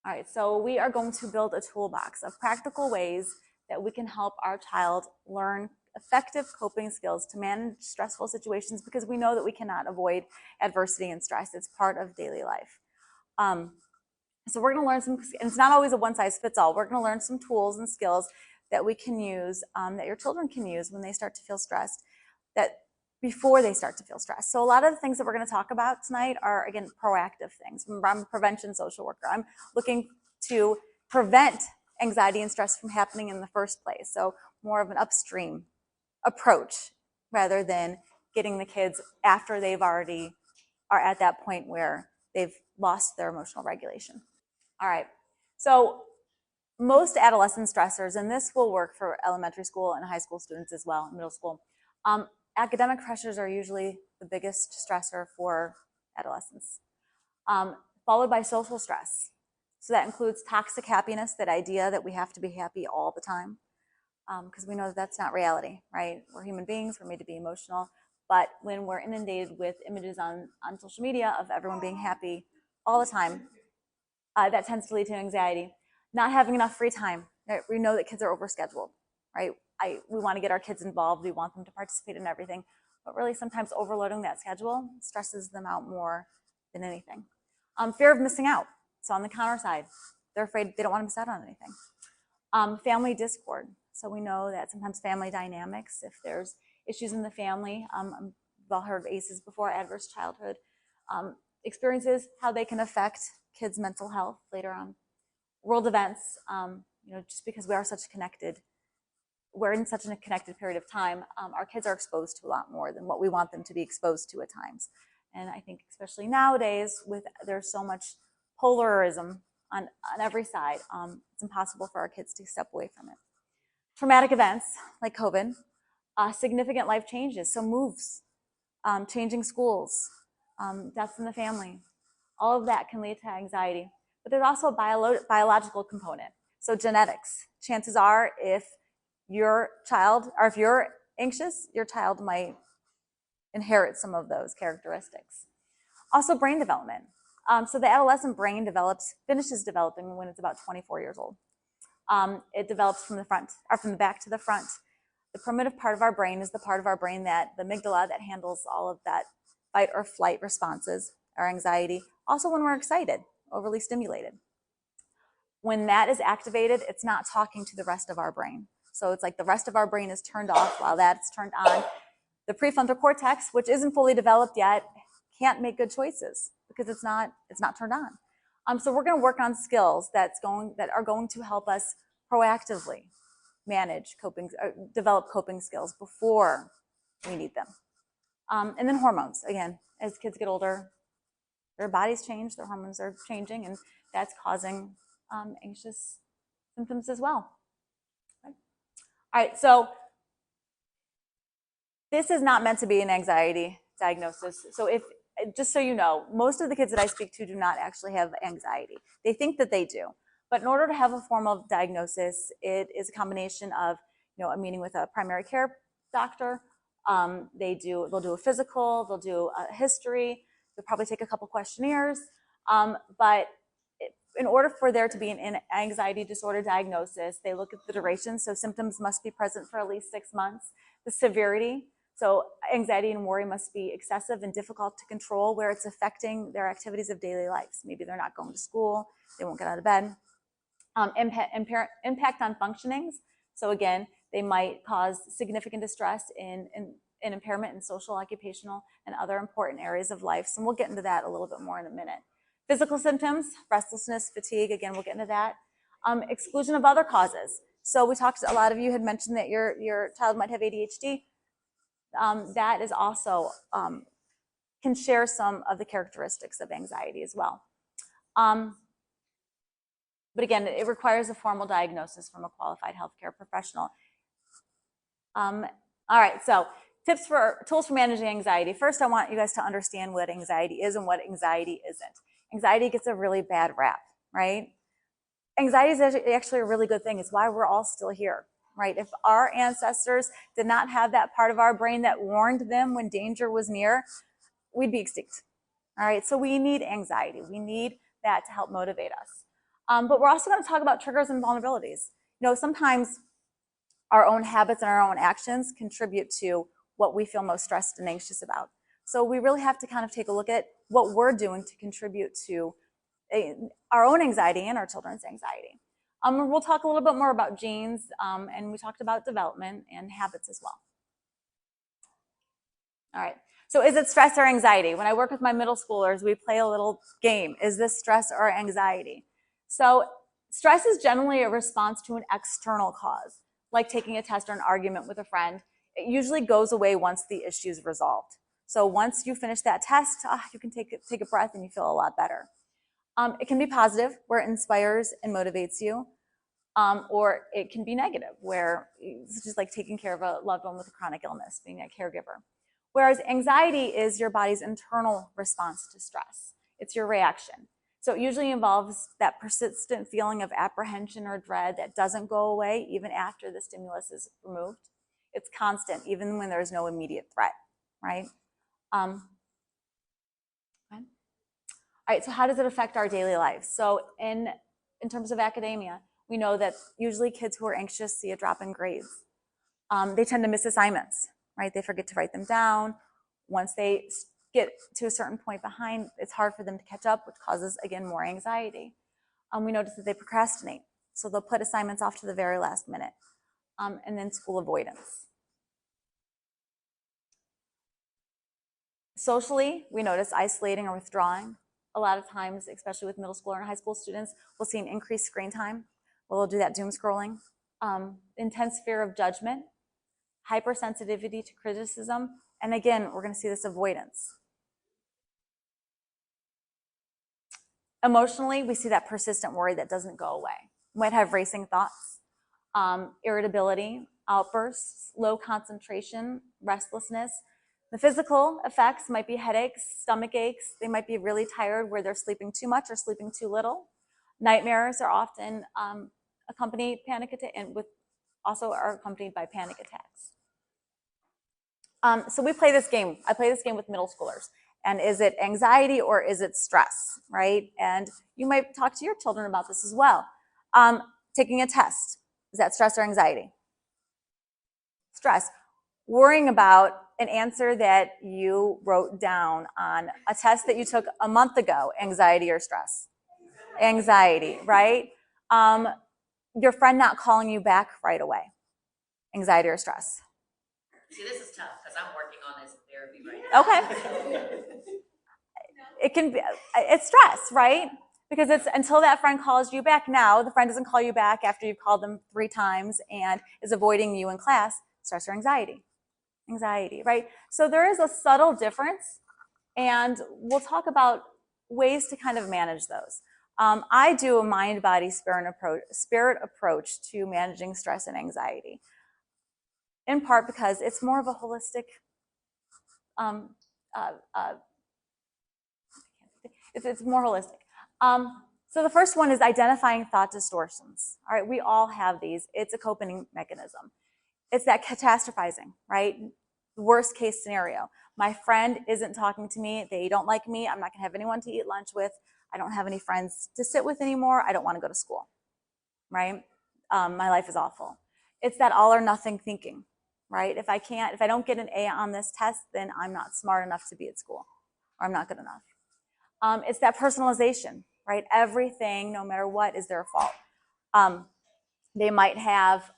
All right, so we are going to build a toolbox of practical ways that we can help our child learn effective coping skills to manage stressful situations, because we know that we cannot avoid adversity and stress. It's part of daily life. So we're going to learn some, and it's not always a one-size-fits-all. We're going to learn some tools and skills that we can use, that your children can use when they start to feel stressed, that before they start to feel stressed. So a lot of the things that we're going to talk about tonight are, again, proactive things. Remember, I'm a prevention social worker. I'm looking to prevent anxiety and stress from happening in the first place. So more of an upstream approach rather than getting the kids after they've already are at that point where they've lost their emotional regulation. All right. So most adolescent stressors, and this will work for elementary school and high school students as well, middle school, academic pressures are usually the biggest stressor for adolescents, followed by social stress. So that includes toxic happiness, that idea that we have to be happy all the time, because we know that that's not reality, right? We're human beings, we're made to be emotional, but when we're inundated with images on social media of everyone being happy all the time, that tends to lead to anxiety. Not having enough free time. We know that kids are overscheduled, right? We want to get our kids involved. We want them to participate in everything. But really, sometimes overloading that schedule stresses them out more than anything. Fear of missing out. So on the counter side, they're afraid they don't want to miss out on anything. Family discord. So we know that sometimes family dynamics, if there's issues in the family, we've all heard of ACEs before, adverse childhood experiences, how they can affect kids' mental health later on. World events, just because we're in such a connected period of time, our kids are exposed to a lot more than what we want them to be exposed to at times. And I think especially nowadays, there's so much polarism on every side, it's impossible for our kids to step away from it. Traumatic events like COVID, significant life changes, so moves, changing schools, deaths in the family, all of that can lead to anxiety. But there's also a biological component. So genetics. Chances are, if you're anxious, your child might inherit some of those characteristics. Also brain development. So the adolescent brain finishes developing when it's about 24 years old. It develops from the back to the front. The primitive part of our brain is the part of our brain the amygdala, that handles all of that fight or flight responses, our anxiety. Also when we're excited, overly stimulated. When that is activated, it's not talking to the rest of our brain. So it's like the rest of our brain is turned off while that's turned on. The prefrontal cortex, which isn't fully developed yet, can't make good choices because it's not turned on. So we're going to work on skills that are going to help us proactively develop coping skills before we need them. And then hormones. Again, as kids get older, their bodies change, their hormones are changing, and that's causing anxious symptoms as well. Okay. All right, so this is not meant to be an anxiety diagnosis. So just so you know, most of the kids that I speak to do not actually have anxiety. They think that they do. But in order to have a formal diagnosis, it is a combination of, a meeting with a primary care doctor. They'll do a physical, they'll do a history, they'll probably take a couple questionnaires. But in order for there to be an anxiety disorder diagnosis, they look at the duration. So symptoms must be present for at least 6 months. The severity. So anxiety and worry must be excessive and difficult to control, where it's affecting their activities of daily life. So maybe they're not going to school, they won't get out of bed. Impact on functionings. So again, they might cause significant distress in impairment in social, occupational, and other important areas of life. So we'll get into that a little bit more in a minute. Physical symptoms, restlessness, fatigue, again, we'll get into that. Exclusion of other causes. So a lot of you had mentioned that your child might have ADHD. That is also, can share some of the characteristics of anxiety as well. But again, it requires a formal diagnosis from a qualified healthcare professional. All right, so tools for managing anxiety. First, I want you guys to understand what anxiety is and what anxiety isn't. Anxiety gets a really bad rap, right? Anxiety is actually a really good thing. It's why we're all still here, right? If our ancestors did not have that part of our brain that warned them when danger was near, we'd be extinct. All right, so we need anxiety. We need that to help motivate us. But we're also going to talk about triggers and vulnerabilities. Sometimes our own habits and our own actions contribute to what we feel most stressed and anxious about. So we really have to kind of take a look at what we're doing to contribute to our own anxiety and our children's anxiety. We'll talk a little bit more about genes, and we talked about development and habits as well. All right. So is it stress or anxiety? When I work with my middle schoolers, we play a little game. Is this stress or anxiety? So stress is generally a response to an external cause, like taking a test or an argument with a friend. It usually goes away once the issue is resolved. So once you finish that test, you can take a breath and you feel a lot better. It can be positive, where it inspires and motivates you, or it can be negative, where it's just like taking care of a loved one with a chronic illness, being a caregiver. Whereas anxiety is your body's internal response to stress. It's your reaction. So it usually involves that persistent feeling of apprehension or dread that doesn't go away even after the stimulus is removed. It's constant, even when there's no immediate threat, right? All right, so how does it affect our daily lives? So in terms of academia, we know that usually kids who are anxious see a drop in grades. They tend to miss assignments, right? They forget to write them down. Once they get to a certain point behind, it's hard for them to catch up, which causes, again, more anxiety. We notice that they procrastinate. So they'll put assignments off to the very last minute. And then school avoidance. Socially, we notice isolating or withdrawing. A lot of times, especially with middle school and high school students, we'll see an increased screen time. We'll do that doom scrolling. Intense fear of judgment, hypersensitivity to criticism, and again, we're going to see this avoidance. Emotionally, we see that persistent worry that doesn't go away. We might have racing thoughts, irritability, outbursts, low concentration, restlessness. The physical effects might be headaches, stomach aches. They might be really tired where they're sleeping too much or sleeping too little. Nightmares are often accompanied are accompanied by panic attacks. So we play this game. I play this game with middle schoolers. And is it anxiety or is it stress, right? And you might talk to your children about this as well. Taking a test, is that stress or anxiety? Stress. Worrying about an answer that you wrote down on a test that you took a month ago, anxiety or stress? Anxiety, right? Your friend not calling you back right away, anxiety or stress? See, this is tough because I'm working on this therapy right now. Okay. It can be, it's stress, right? Because it's until that friend calls you back. Now, the friend doesn't call you back after you've called them 3 times and is avoiding you in class, stress or anxiety? Anxiety, right? So there is a subtle difference, and we'll talk about ways to kind of manage those. I do a mind-body spirit approach to managing stress and anxiety, in part because it's more of a holistic, it's more holistic. So the first one is identifying thought distortions. All right, we all have these. It's a coping mechanism. It's that catastrophizing, right? Worst case scenario. My friend isn't talking to me. They don't like me. I'm not going to have anyone to eat lunch with. I don't have any friends to sit with anymore. I don't want to go to school, right? My life is awful. It's that all or nothing thinking, right? If I don't get an A on this test, then I'm not smart enough to be at school, or I'm not good enough. It's that personalization, right? Everything, no matter what, is their fault. They might have,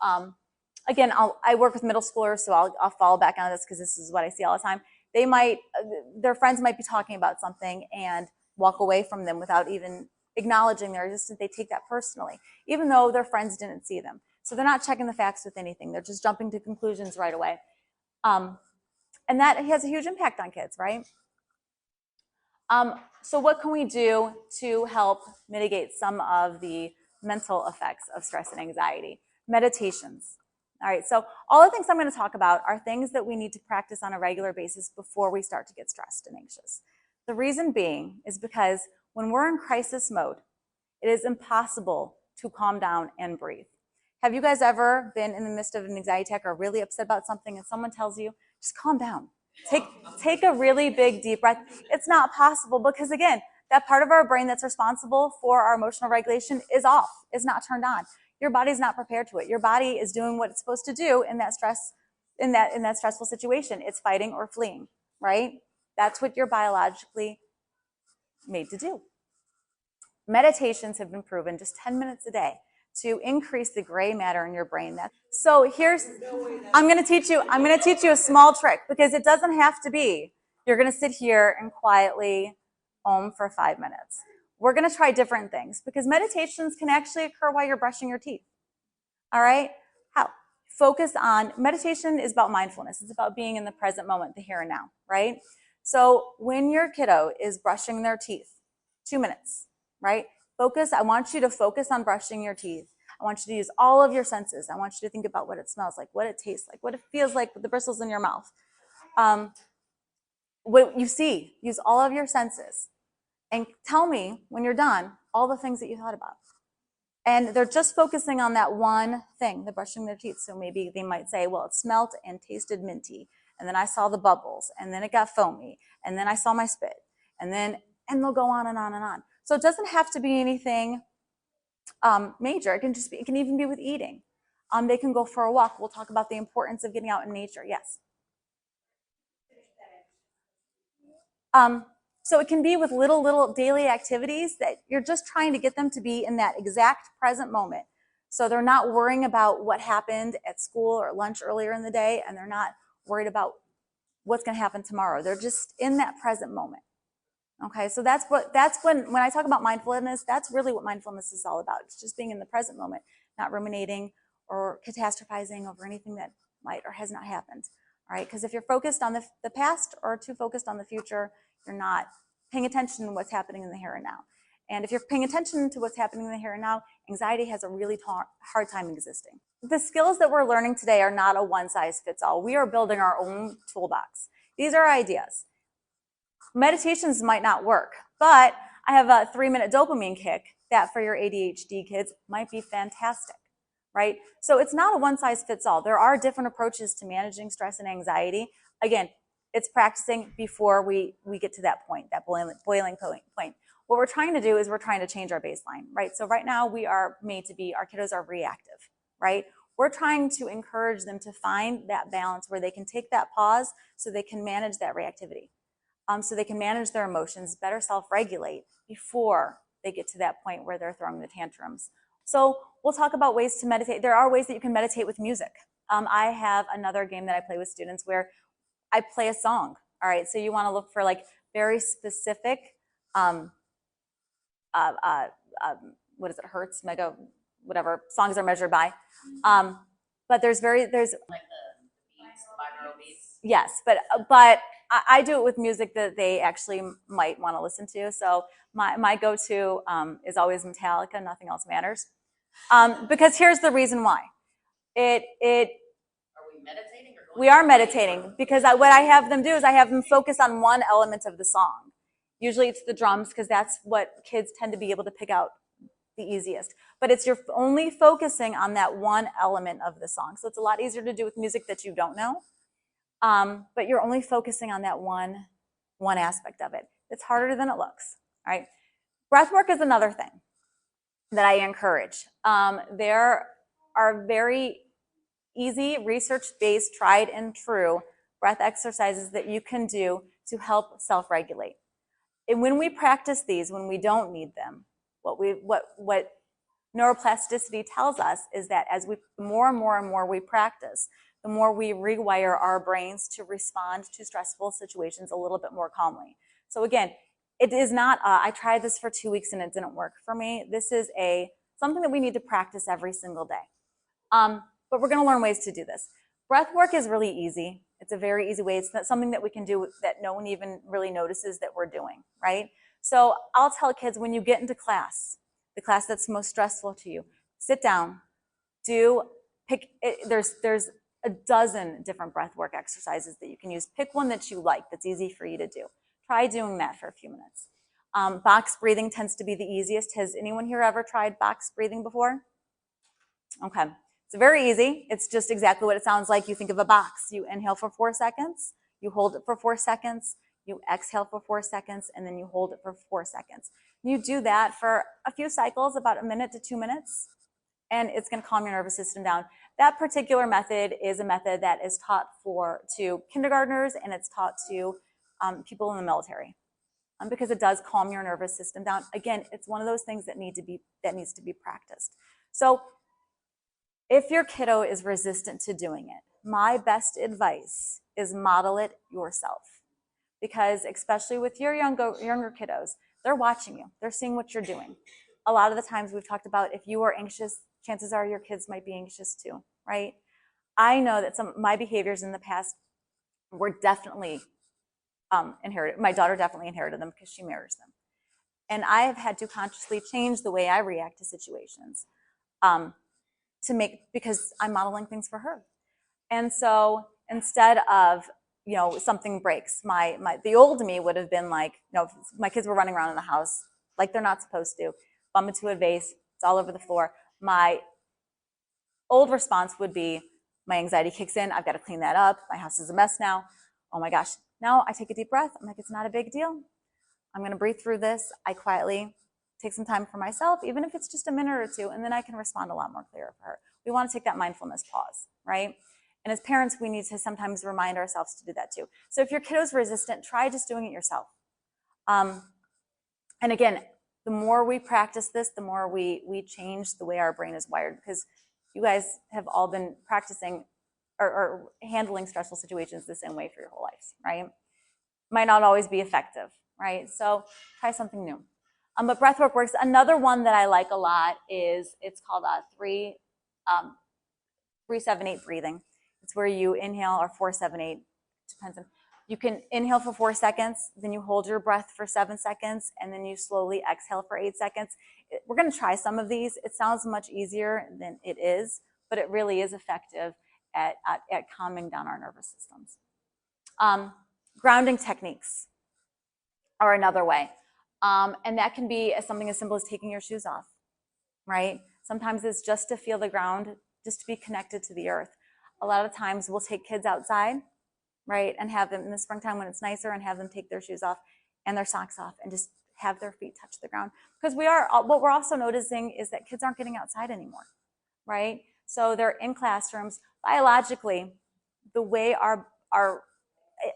again, I work with middle schoolers, so I'll fall back on this because this is what I see all the time. Their friends might be talking about something and walk away from them without even acknowledging their existence. They take that personally, even though their friends didn't see them. So they're not checking the facts with anything. They're just jumping to conclusions right away. And that has a huge impact on kids, right? So what can we do to help mitigate some of the mental effects of stress and anxiety? Meditations. All right, so all the things I'm going to talk about are things that we need to practice on a regular basis before we start to get stressed and anxious. The reason being is because when we're in crisis mode, it is impossible to calm down and breathe. Have you guys ever been in the midst of an anxiety attack or really upset about something and someone tells you, just calm down? Take a really big deep breath. It's not possible because, again, that part of our brain that's responsible for our emotional regulation is off, is not turned on. Your body's not prepared to it. Your body is doing what it's supposed to do in that stressful situation. It's fighting or fleeing, right? That's what you're biologically made to do. Meditations have been proven just 10 minutes a day to increase the gray matter in your brain. So I'm going to teach you a small trick, because it doesn't have to be, you're going to sit here and quietly om for 5 minutes. We're going to try different things, because meditations can actually occur while you're brushing your teeth. All right? How? Meditation is about mindfulness. It's about being in the present moment, the here and now, right? So when your kiddo is brushing their teeth, 2 minutes, right? I want you to focus on brushing your teeth. I want you to use all of your senses. I want you to think about what it smells like, what it tastes like, what it feels like with the bristles in your mouth. What you see, use all of your senses. And tell me, when you're done, all the things that you thought about. And they're just focusing on that one thing, the brushing their teeth. So maybe they might say, well, it smelled and tasted minty. And then I saw the bubbles. And then it got foamy. And then I saw my spit. And they'll go on and on and on. So it doesn't have to be anything major. It can even be with eating. They can go for a walk. We'll talk about the importance of getting out in nature. Yes. So it can be with little daily activities that you're just trying to get them to be in that exact present moment. So they're not worrying about what happened at school or lunch earlier in the day, and they're not worried about what's going to happen tomorrow. They're just in that present moment. Okay, so that's when I talk about mindfulness, that's really what mindfulness is all about. It's just being in the present moment, not ruminating or catastrophizing over anything that might or has not happened. All right, because if you're focused on the past or too focused on the future, you're not paying attention to what's happening in the here and now. And if you're paying attention to what's happening in the here and now, anxiety has a really hard time existing. The skills that we're learning today are not a one-size-fits-all. We are building our own toolbox. These are ideas. Meditations might not work, but I have a 3-minute dopamine kick that for your ADHD kids might be fantastic, right? So it's not a one-size-fits-all. There are different approaches to managing stress and anxiety. Again, it's practicing before we get to that point, that boiling point. What we're trying to do is we're trying to change our baseline, right? So right now we are made to be, our kiddos are reactive, right? We're trying to encourage them to find that balance where they can take that pause so they can manage that reactivity. So they can manage their emotions, better self-regulate before they get to that point where they're throwing the tantrums. So we'll talk about ways to meditate. There are ways that you can meditate with music. I have another game that I play with students where I play a song. All right, so you want to look for like very specific, what is it, hertz, mega, whatever songs are measured by. But there's like the beats, binaural beats. Yes, but I do it with music that they actually might want to listen to. So my go-to is always Metallica. Nothing else matters. Because here's the reason why. Are we meditating? We are meditating, because what I have them do is I have them focus on one element of the song. Usually it's the drums, because that's what kids tend to be able to pick out the easiest. But you're only focusing on that one element of the song. So it's a lot easier to do with music that you don't know. But you're only focusing on that one aspect of it. It's harder than it looks, right? Breath work is another thing that I encourage. There are very easy, research-based, tried and true breath exercises that you can do to help self-regulate. And when we practice these, when we don't need them, what neuroplasticity tells us is that as the more and more we practice, the more we rewire our brains to respond to stressful situations a little bit more calmly. So again, it is not, I tried this for 2 weeks and it didn't work for me. This is something that we need to practice every single day. But we're going to learn ways to do this. Breath work is really easy. It's a very easy way. It's not something that we can do that no one even really notices that we're doing, right? So I'll tell kids, when you get into class, the class that's most stressful to you, sit down, there's a dozen different breath work exercises that you can use. Pick one that you like, that's easy for you to do. Try doing that for a few minutes. Box breathing tends to be the easiest. Has anyone here ever tried box breathing before? Okay. It's very easy. It's just exactly what it sounds like. You think of a box. You inhale for 4 seconds. You hold it for 4 seconds. you exhale for 4 seconds, and then you hold it for 4 seconds. You do that for a few cycles, about a minute to 2 minutes, and it's going to calm your nervous system down. That particular method is a method that is taught to kindergartners, and it's taught to people in the military because it does calm your nervous system down. Again, it's one of those things that needs to be practiced. So if your kiddo is resistant to doing it, my best advice is model it yourself. Because especially with your younger kiddos, they're watching you. They're seeing what you're doing. A lot of the times we've talked about if you are anxious, chances are your kids might be anxious too, right? I know that some of my behaviors in the past were definitely inherited. My daughter definitely inherited them because she mirrors them. And I have had to consciously change the way I react to situations because I'm modeling things for her. And so instead of, something breaks, the old me would have been like, if my kids were running around in the house like they're not supposed to, bump into a vase, it's all over the floor. My old response would be, my anxiety kicks in, I've got to clean that up, my house is a mess now, oh my gosh. Now I take a deep breath, I'm like, it's not a big deal. I'm going to breathe through this. I quietly take some time for myself, even if it's just a minute or two, and then I can respond a lot more clear for her. We want to take that mindfulness pause, right? And as parents, we need to sometimes remind ourselves to do that too. So if your kiddo's resistant, try just doing it yourself. And again, the more we practice this, the more we change the way our brain is wired, because you guys have all been practicing or handling stressful situations the same way for your whole lives, right? Might not always be effective, right? So try something new. But breathwork works. Another one that I like a lot is, it's called 3-7-8 breathing. It's where you inhale, or 4-7-8, depends on. You can inhale for 4 seconds, then you hold your breath for 7 seconds, and then you slowly exhale for 8 seconds. We're going to try some of these. It sounds much easier than it is, but it really is effective at calming down our nervous systems. Grounding techniques are another way. And that can be something as simple as taking your shoes off, right? Sometimes it's just to feel the ground, just to be connected to the earth. A lot of times we'll take kids outside, right, and have them in the springtime when it's nicer, and have them take their shoes off and their socks off and just have their feet touch the ground. Because what we're also noticing is that kids aren't getting outside anymore, right? So they're in classrooms. Biologically, the way our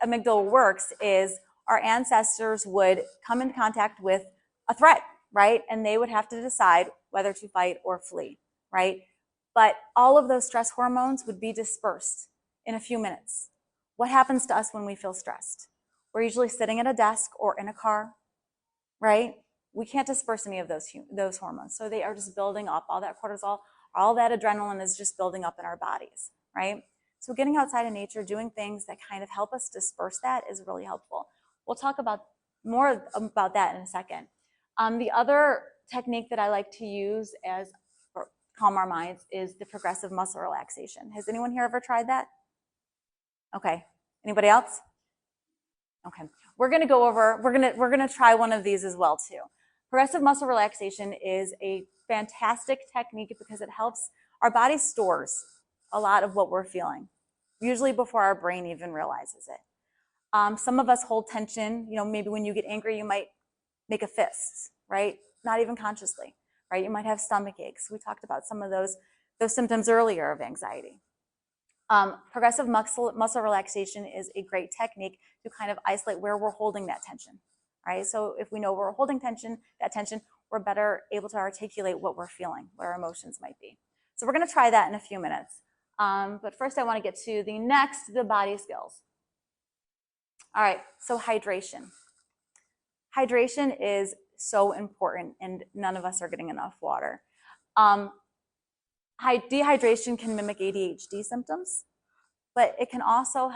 amygdala works is our ancestors would come in contact with a threat, right? And they would have to decide whether to fight or flee, right? But all of those stress hormones would be dispersed in a few minutes. What happens to us when we feel stressed? We're usually sitting at a desk or in a car, right? We can't disperse any of those hormones. So they are just building up. All that cortisol, all that adrenaline is just building up in our bodies, right? So getting outside in nature, doing things that kind of help us disperse that is really helpful. We'll talk more about that in a second. The other technique that I like to use for calm our minds is the progressive muscle relaxation. Has anyone here ever tried that? Okay. Anybody else? Okay. We're gonna try one of these as well too. Progressive muscle relaxation is a fantastic technique because it helps our body stores a lot of what we're feeling, usually before our brain even realizes it. Some of us hold tension. Maybe when you get angry, you might make a fist, right? Not even consciously, right? You might have stomach aches. We talked about some of those symptoms earlier of anxiety. Progressive muscle relaxation is a great technique to kind of isolate where we're holding that tension, right? So if we know we're holding that tension, we're better able to articulate what we're feeling, what our emotions might be. So we're going to try that in a few minutes. But first I want to get to the body skills. All right, so hydration. Hydration is so important, and none of us are getting enough water. Dehydration can mimic ADHD symptoms, but it can also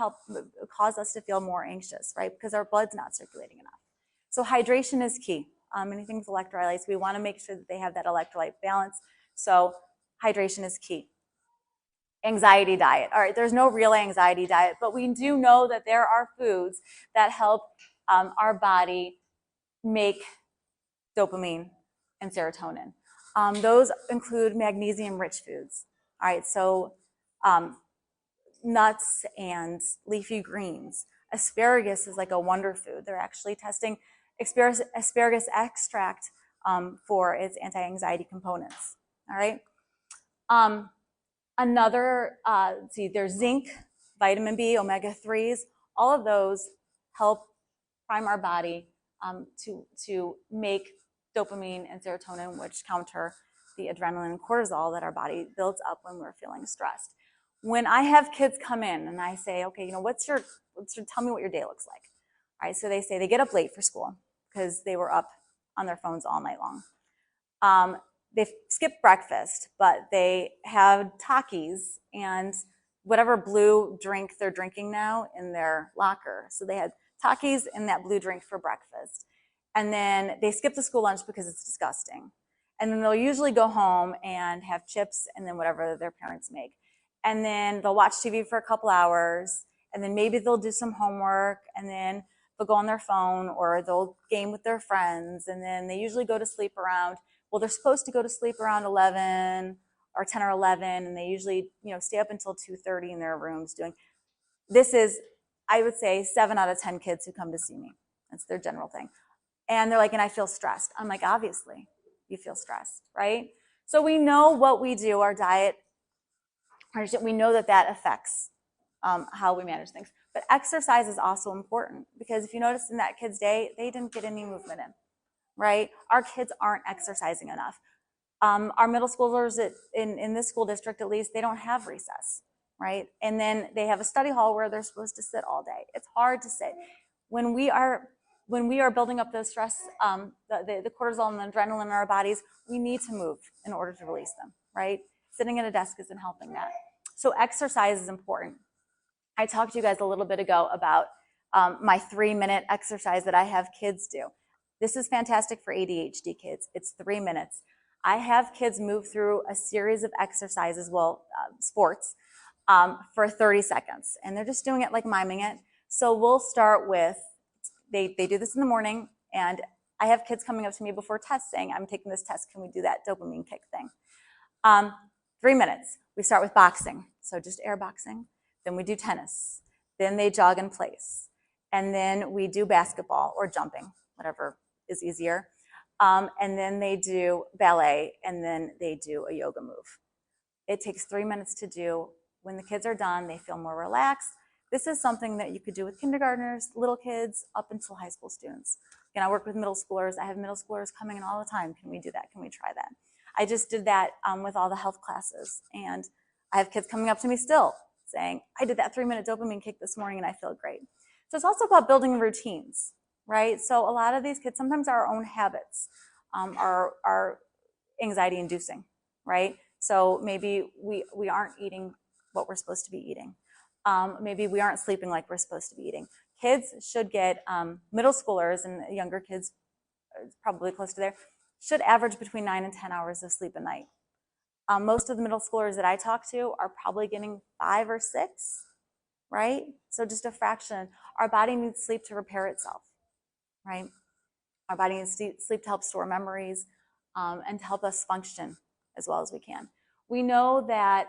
cause us to feel more anxious, right? Because our blood's not circulating enough. So hydration is key. Anything with electrolytes, we want to make sure that they have that electrolyte balance. So hydration is key. Anxiety diet. All right, there's no real anxiety diet, but we do know that there are foods that help our body make dopamine and serotonin. Those include magnesium-rich foods. All right, so nuts and leafy greens, Asparagus is like a wonder food. They're actually testing asparagus extract for its anti-anxiety components. All right. Let's see, there's zinc, vitamin B, omega-3s. All of those help prime our body to make dopamine and serotonin, which counter the adrenaline and cortisol that our body builds up when we're feeling stressed. When I have kids come in and I say, okay, tell me what your day looks like. All right, so they say they get up late for school because they were up on their phones all night long. They skip breakfast, but they have Takis and whatever blue drink they're drinking now in their locker. So they had Takis and that blue drink for breakfast. And then they skip the school lunch because it's disgusting. And then they'll usually go home and have chips and then whatever their parents make. And then they'll watch TV for a couple hours. And then maybe they'll do some homework. And then they'll go on their phone or they'll game with their friends. And then they usually go to sleep around, well, they're supposed to go to sleep around 11 or 10 or 11. And they usually, stay up until 2:30 in their rooms doing. This is, I would say, 7 out of 10 kids who come to see me. That's their general thing. And they're like, and I feel stressed. I'm like, obviously, you feel stressed, right? So we know what we do, our diet, we know that affects how we manage things. But exercise is also important because if you notice in that kid's day, they didn't get any movement in, right? Our kids aren't exercising enough. Our middle schoolers in this school district, at least, they don't have recess, right? And then they have a study hall where they're supposed to sit all day. It's hard to sit. When we are building up those stress, the cortisol and the adrenaline in our bodies, we need to move in order to release them, right? Sitting at a desk isn't helping that. So exercise is important. I talked to you guys a little bit ago about my 3-minute exercise that I have kids do. This is fantastic for ADHD kids. It's 3 minutes. I have kids move through a series of exercises, sports, for 30 seconds. And they're just doing it like miming it. So we'll start with, they do this in the morning, and I have kids coming up to me before tests saying, I'm taking this test, can we do that dopamine kick thing? 3 minutes. We start with boxing, so just air boxing. Then we do tennis. Then they jog in place. And then we do basketball or jumping, whatever is easier. And then they do ballet, and then they do a yoga move. It takes 3 minutes to do. When the kids are done, they feel more relaxed. This is something that you could do with kindergartners, little kids, up until high school students. Again, I work with middle schoolers. I have middle schoolers coming in all the time. Can we do that? Can we try that? I just did that with all the health classes. And I have kids coming up to me still saying, I did that 3-minute dopamine kick this morning and I feel great. So it's also about building routines, right? So a lot of these kids, sometimes our own habits are anxiety inducing, right? So maybe we aren't eating what we're supposed to be eating. Maybe we aren't sleeping like we're supposed to be eating. Kids should get, middle schoolers and younger kids, probably close to there, should average between 9 and 10 hours of sleep a night. Most of the middle schoolers that I talk to are probably getting 5 or 6, right? So just a fraction. Our body needs sleep to repair itself, right? Our body needs sleep to help store memories and to help us function as well as we can. We know that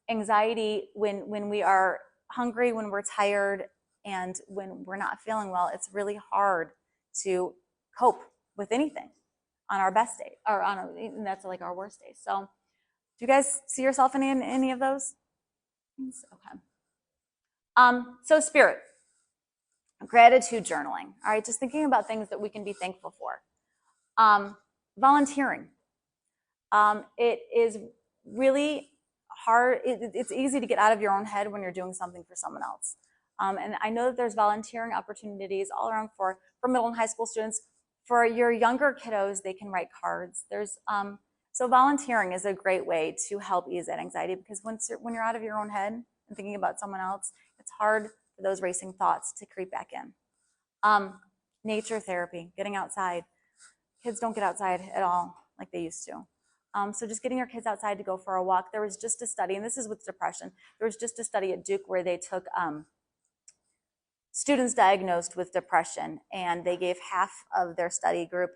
anxiety, when we are hungry, when we're tired, and when we're not feeling well, it's really hard to cope with anything on our best day, or and that's like our worst day. So do you guys see yourself in any of those? Okay. So spirit, gratitude journaling. All right, just thinking about things that we can be thankful for. Volunteering. It is really hard. It's easy to get out of your own head when you're doing something for someone else. And I know that there's volunteering opportunities all around for middle and high school students. For your younger kiddos, they can write cards. So volunteering is a great way to help ease that anxiety, because when you're out of your own head and thinking about someone else, it's hard for those racing thoughts to creep back in. Nature therapy, getting outside. Kids don't get outside at all like they used to. So just getting your kids outside to go for a walk. There was just a study, and this is with depression. There was just a study at Duke where they took students diagnosed with depression, and they gave half of their study group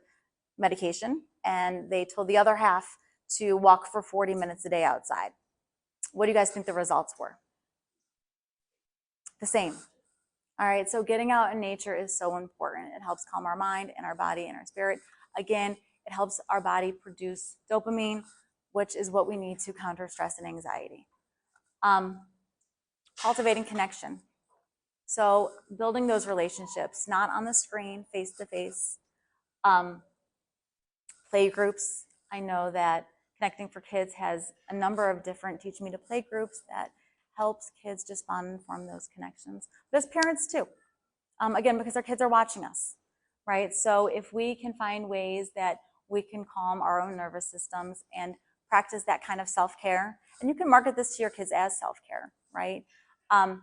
medication, and they told the other half to walk for 40 minutes a day outside. What do you guys think the results were? The same. All right, so getting out in nature is so important. It helps calm our mind and our body and our spirit. Again, it helps our body produce dopamine, which is what we need to counter stress and anxiety. Cultivating connection. So building those relationships, not on the screen, face to face. Play groups. I know that Connecting for Kids has a number of different Teach Me to Play groups that helps kids just bond and form those connections. But as parents too, again, because our kids are watching us, right? So if we can find ways that we can calm our own nervous systems and practice that kind of self-care, and you can market this to your kids as self-care, right? And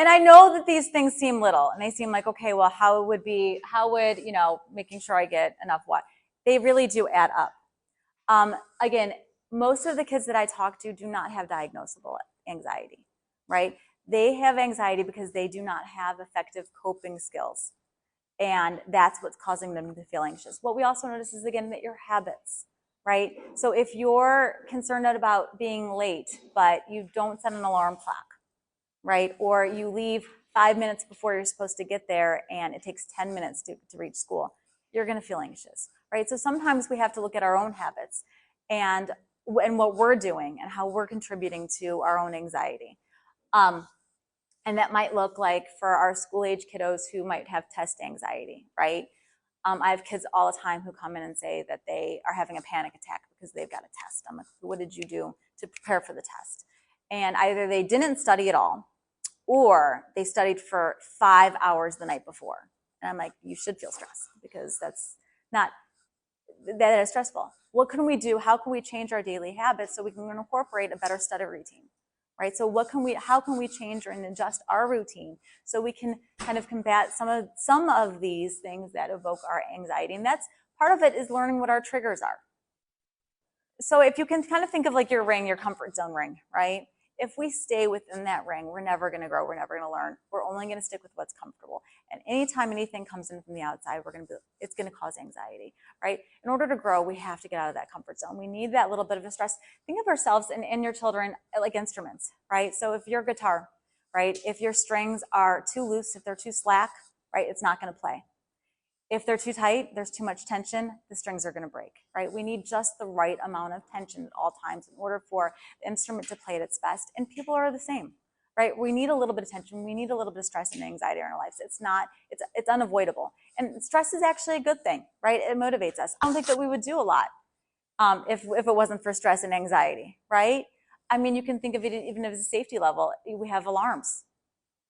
I know that these things seem little and they seem like, okay, well, how would, making sure I get enough what? They really do add up. Again, most of the kids that I talk to do not have diagnosable anxiety, right? They have anxiety because they do not have effective coping skills. And that's what's causing them to feel anxious. What we also notice is, again, that your habits, right? So if you're concerned about being late, but you don't set an alarm clock, right? Or you leave 5 minutes before you're supposed to get there and it takes 10 minutes to reach school, you're going to feel anxious, right? So sometimes we have to look at our own habits and what we're doing and how we're contributing to our own anxiety. And that might look like for our school age kiddos who might have test anxiety, right? I have kids all the time who come in and say that they are having a panic attack because they've got a test. I'm like, what did you do to prepare for the test? And either they didn't study at all, or they studied for 5 hours the night before. And I'm like, you should feel stressed because that is stressful. What can we do? How can we change our daily habits so we can incorporate a better study routine, right? So how can we change and adjust our routine so we can kind of combat some of these things that evoke our anxiety? And that's part of it is learning what our triggers are. So if you can kind of think of like your ring, your comfort zone ring, right? If we stay within that ring, we're never going to grow. We're never going to learn. We're only going to stick with what's comfortable. And anytime anything comes in from the outside, it's going to cause anxiety, right? In order to grow, we have to get out of that comfort zone. We need that little bit of a stress. Think of ourselves and your children like instruments, right? So if your guitar, right, if your strings are too loose, if they're too slack, right, it's not going to play. If they're too tight, there's too much tension, the strings are going to break, right? We need just the right amount of tension at all times in order for the instrument to play at its best. And people are the same, right? We need a little bit of tension. We need a little bit of stress and anxiety in our lives. It's unavoidable. And stress is actually a good thing, right? It motivates us. I don't think that we would do a lot if it wasn't for stress and anxiety, right? I mean, you can think of it even as a safety level. We have alarms,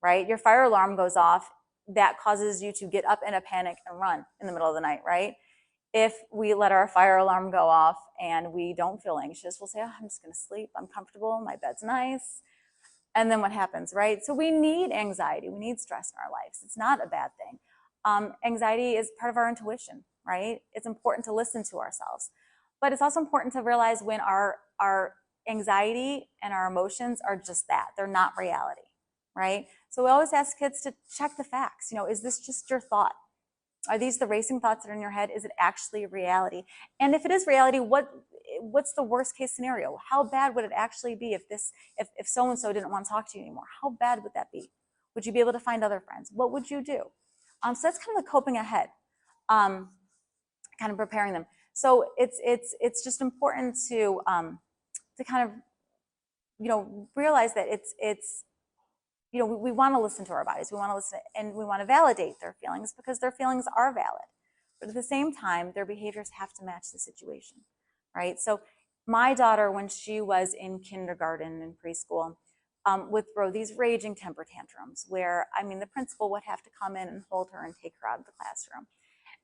right? Your fire alarm goes off. That causes you to get up in a panic and run in the middle of the night, right? If we let our fire alarm go off and we don't feel anxious, we'll say, oh, I'm just going to sleep. I'm comfortable. My bed's nice. And then what happens, right? So we need anxiety. We need stress in our lives. It's not a bad thing. Anxiety is part of our intuition, right? It's important to listen to ourselves. But it's also important to realize when our anxiety and our emotions are just that. They're not reality, right? So we always ask kids to check the facts. Is this just your thought? Are these the racing thoughts that are in your head? Is it actually reality? And if it is reality, what's the worst case scenario? How bad would it actually be if so-and-so didn't want to talk to you anymore? How bad would that be? Would you be able to find other friends? What would you do? So that's kind of the coping ahead, kind of preparing them. So it's just important to kind of, realize that we want to listen to our bodies. We want to listen and we want to validate their feelings because their feelings are valid. But at the same time, their behaviors have to match the situation, right? So my daughter, when she was in kindergarten and preschool, would throw these raging temper tantrums where, the principal would have to come in and hold her and take her out of the classroom.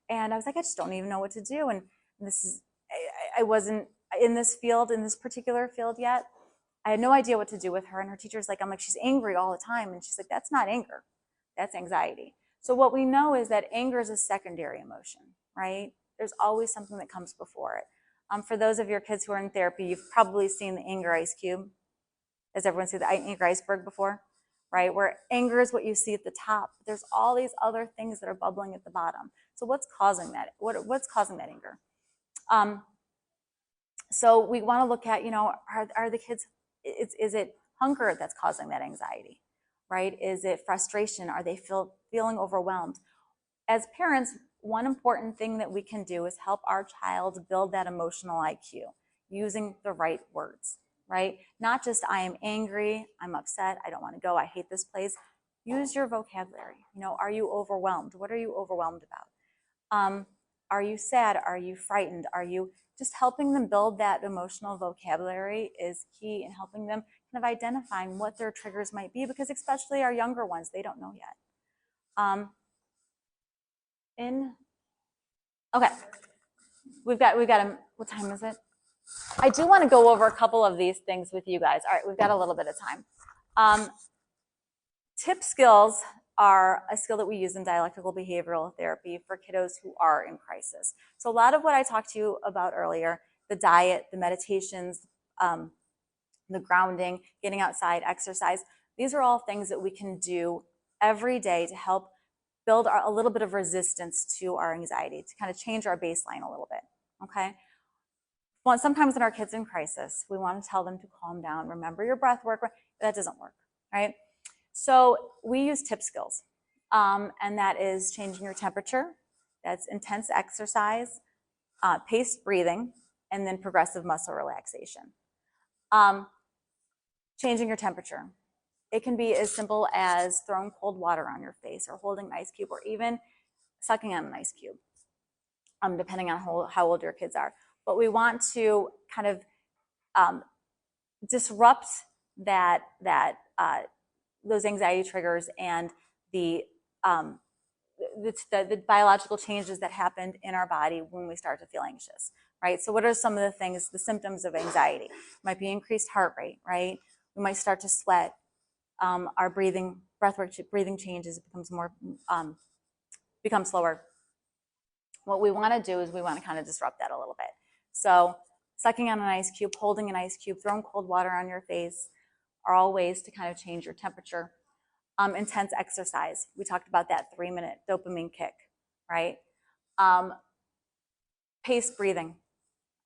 And I was like, I just don't even know what to do. And I wasn't in this particular field yet. I had no idea what to do with her. And her teacher's like, she's angry all the time. And she's like, that's not anger. That's anxiety. So what we know is that anger is a secondary emotion, right? There's always something that comes before it. For those of your kids who are in therapy, you've probably seen the anger ice cube. Has everyone seen the anger iceberg before? Right? Where anger is what you see at the top. There's all these other things that are bubbling at the bottom. So what's causing that? What's causing that anger? So we want to look at, are the kids, is it hunger that's causing that anxiety, right? Is it frustration? Are they feeling overwhelmed? As parents, one important thing that we can do is help our child build that emotional IQ using the right words, right? Not just I am angry, I'm upset, I don't want to go, I hate this place. Use your vocabulary. Are you overwhelmed? What are you overwhelmed about? Are you sad? Are you frightened? Are you just helping them build that emotional vocabulary is key in helping them kind of identifying what their triggers might be, because especially our younger ones, they don't know yet. Okay, we've got what time is it? I do want to go over a couple of these things with you guys. All right, we've got a little bit of time. Tip skills are a skill that we use in dialectical behavioral therapy for kiddos who are in crisis. So a lot of what I talked to you about earlier, the diet, the meditations, the grounding, getting outside, exercise, these are all things that we can do every day to help build a little bit of resistance to our anxiety, to kind of change our baseline a little bit, okay? Well, sometimes when our kids in crisis, we want to tell them to calm down, remember your breath work. That doesn't work, right? So we use tip skills, and that is changing your temperature, that's intense exercise, paced breathing, and then progressive muscle relaxation. Changing your temperature. It can be as simple as throwing cold water on your face or holding an ice cube or even sucking on an ice cube, depending on how old your kids are. But we want to kind of disrupt those anxiety triggers and the biological changes that happened in our body when we start to feel anxious, right? So what are some of the things, the symptoms of anxiety? It might be increased heart rate, right? We might start to sweat. Our breathing changes, it becomes slower. What we want to do is we want to kind of disrupt that a little bit. So sucking on an ice cube, holding an ice cube, throwing cold water on your face are all ways to kind of change your temperature. Intense exercise. We talked about that 3-minute dopamine kick, right? Paced breathing.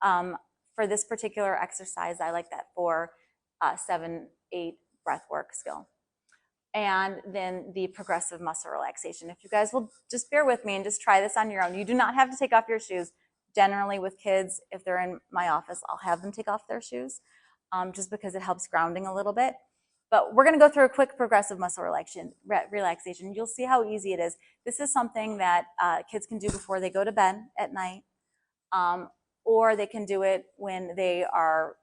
For this particular exercise, I like that 4-7-8 breath work skill. And then the progressive muscle relaxation. If you guys will just bear with me and just try this on your own. You do not have to take off your shoes. Generally with kids, if they're in my office, I'll have them take off their shoes just because it helps grounding a little bit. But we're going to go through a quick progressive muscle relaxation. You'll see how easy it is. This is something that kids can do before they go to bed at night, or they can do it when they are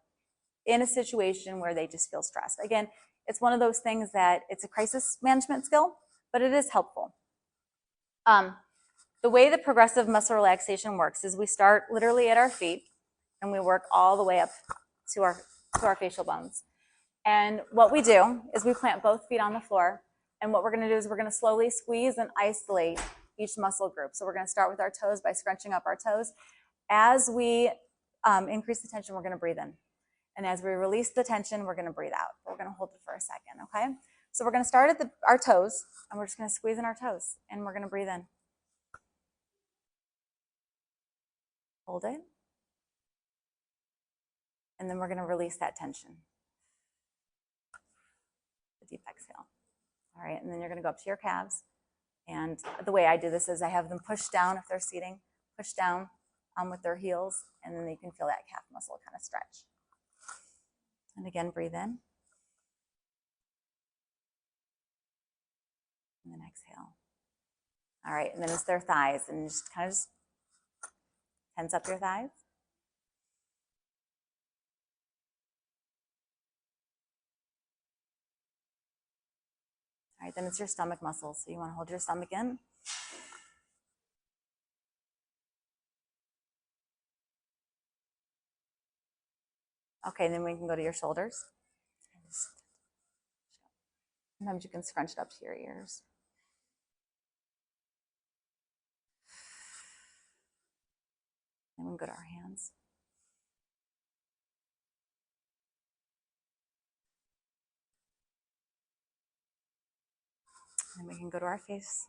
in a situation where they just feel stressed. Again, it's one of those things that it's a crisis management skill, but it is helpful. The way the progressive muscle relaxation works is we start literally at our feet and we work all the way up to our facial bones. And what we do is we plant both feet on the floor. And what we're going to do is we're going to slowly squeeze and isolate each muscle group. So we're going to start with our toes by scrunching up our toes. As we increase the tension, we're going to breathe in. And as we release the tension, we're going to breathe out. We're going to hold it for a second, okay? So we're going to start at our toes, and we're just going to squeeze in our toes, and we're going to breathe in. Hold it. And then we're going to release that tension. A deep exhale. All right, and then you're going to go up to your calves. And the way I do this is I have them push down if they're seating, push down with their heels, and then you can feel that calf muscle kind of stretch. And again, breathe in. And then exhale. All right, and then it's their thighs, and just kind of tense up your thighs. All right, then it's your stomach muscles. So you want to hold your stomach in. Okay, then we can go to your shoulders. Sometimes you can scrunch it up to your ears. Then we can go to our hands. And then we can go to our face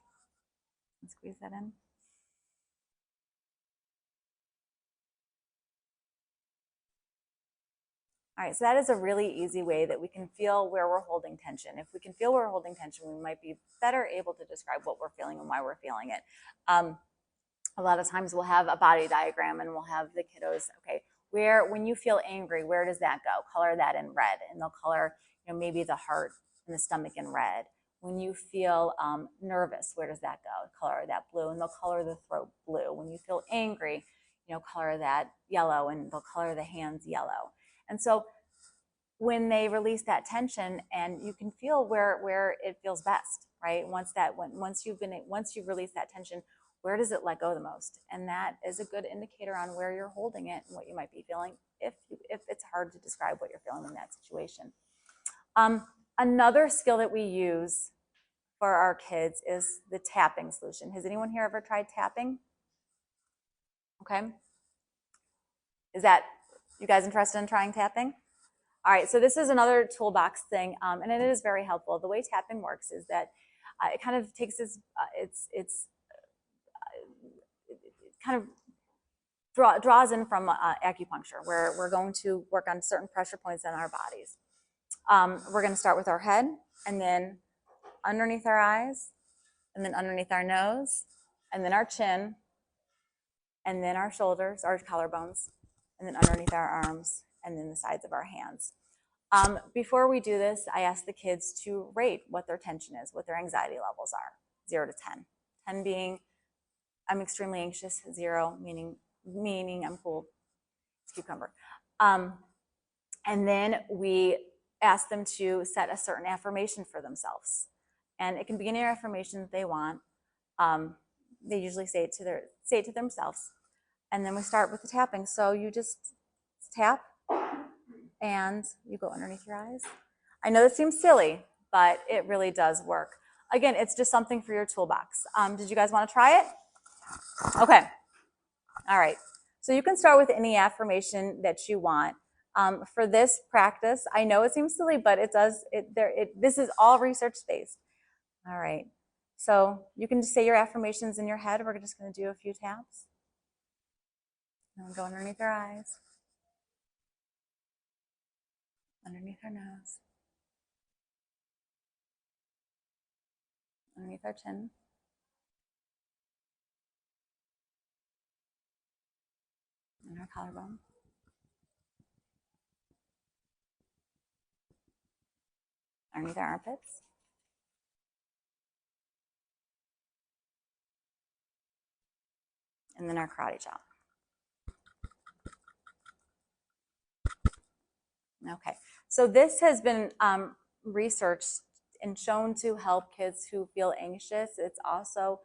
and squeeze that in. All right, so that is a really easy way that we can feel where we're holding tension. If we can feel where we're holding tension, we might be better able to describe what we're feeling and why we're feeling it. A lot of times we'll have a body diagram and we'll have the kiddos, okay, when you feel angry, where does that go? Color that in red, and they'll color, maybe the heart and the stomach in red. When you feel nervous, where does that go? Color that blue, and they'll color the throat blue. When you feel angry, color that yellow, and they'll color the hands yellow. And so when they release that tension, and you can feel where it feels best, right? Once you've released that tension, where does it let go the most? And that is a good indicator on where you're holding it and what you might be feeling if it's hard to describe what you're feeling in that situation. Another skill that we use for our kids is the tapping solution. Has anyone here ever tried tapping? Okay. Is that you guys interested in trying tapping? All right, so this is another toolbox thing, and it is very helpful. The way tapping works is that it kind of takes it kind of draws in from acupuncture, where we're going to work on certain pressure points in our bodies. We're going to start with our head, and then underneath our eyes, and then underneath our nose, and then our chin, and then our shoulders, our collarbones, and then underneath our arms, and then the sides of our hands. Before we do this, I ask the kids to rate what their tension is, what their anxiety levels are, 0 to 10. 10 being I'm extremely anxious, 0 meaning I'm cool as a cucumber. And then we ask them to set a certain affirmation for themselves. And it can be any affirmation that they want. They usually say it to themselves. And then we start with the tapping. So you just tap and you go underneath your eyes. I know this seems silly, but it really does work. Again, it's just something for your toolbox. Did you guys want to try it? Okay. All right. So you can start with any affirmation that you want. For this practice, I know it seems silly, but this is all research-based. All right. So you can just say your affirmations in your head. We're just going to do a few taps. And we'll go underneath our eyes, underneath our nose, underneath our chin, and our collarbone, underneath our armpits, and then our karate chop. Okay, so this has been researched and shown to help kids who feel anxious. It's also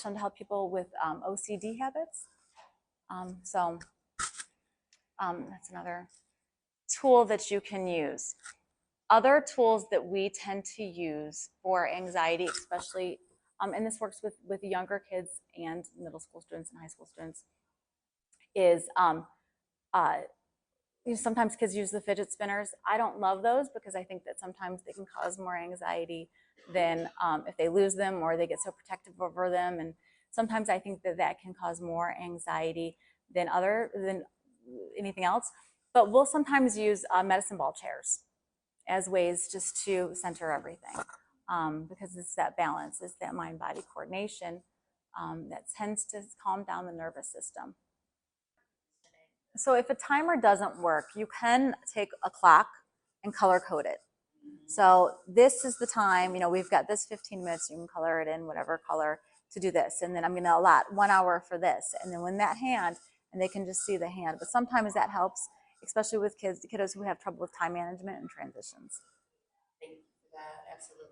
shown to help people with OCD habits. That's another tool that you can use. Other tools that we tend to use for anxiety, especially, and this works with younger kids and middle school students and high school students, is sometimes kids use the fidget spinners. I don't love those because I think that sometimes they can cause more anxiety than if they lose them or they get so protective over them. And sometimes I think that can cause more anxiety than anything else. But we'll sometimes use medicine ball chairs as ways just to center everything, because it's that balance, it's that mind-body coordination that tends to calm down the nervous system. So if a timer doesn't work, you can take a clock and color code it. So this is the time, we've got this 15 minutes, you can color it in whatever color to do this. And then I'm going to allot 1 hour for this. And then when that hand, and they can just see the hand. But sometimes that helps, especially with kiddos who have trouble with time management and transitions. Thank you for that. Absolutely.